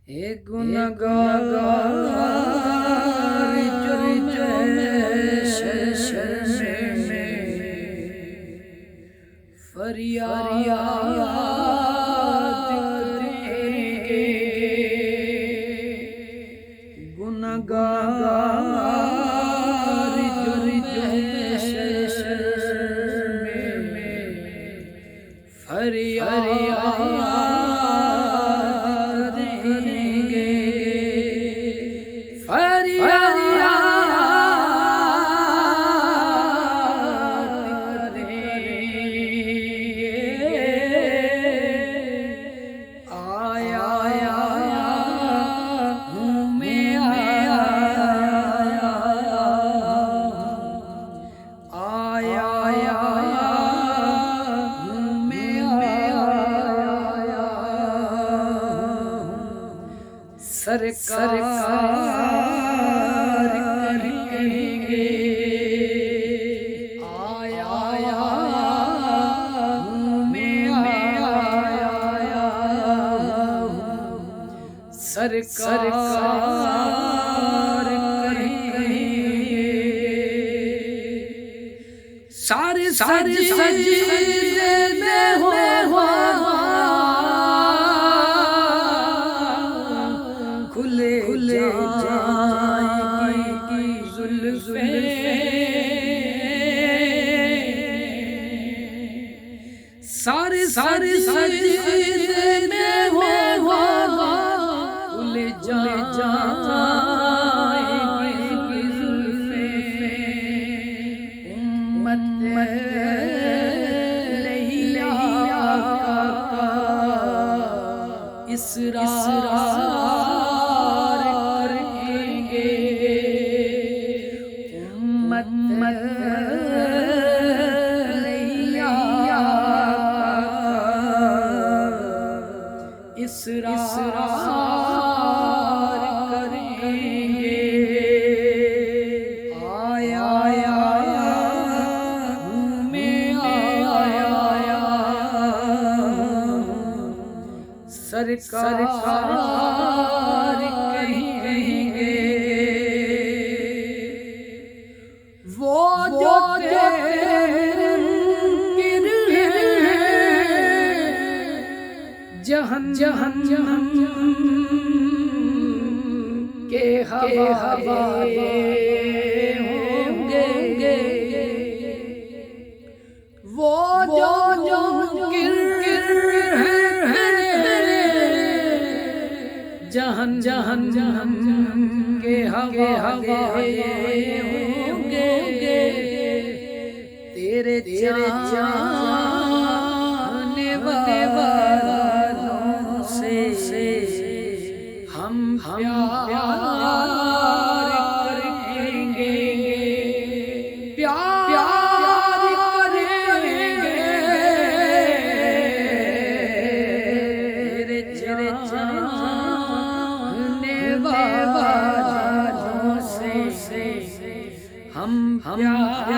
اے گنہگار جو شرم میں فریاد کریں گے، گنہگار جو شرم میں فریاد سرکار کہیں گے، آیا ہوں میں آیا سرکار کہیں گے، سارے سجدے میں ہو کھلے جائیں کی زلفیں، سارے سجدے میں ہو کھلے جائیں کی زلفیں، امت لیلا کا اسرار کریں گے، امت لیلا کا اسرار کریں گے، آیا ہوں میں آیا سرکار کہیں گے، وہ جو جہنم کے ہوائے ہوں گے، وہ جو جہنم کے ہوائے ہوں گے، تیرے چاہنے والوں سے ہم پیار کریں گے، پیار کریں گے، تیرے چاہنے والوں سے ہم پیار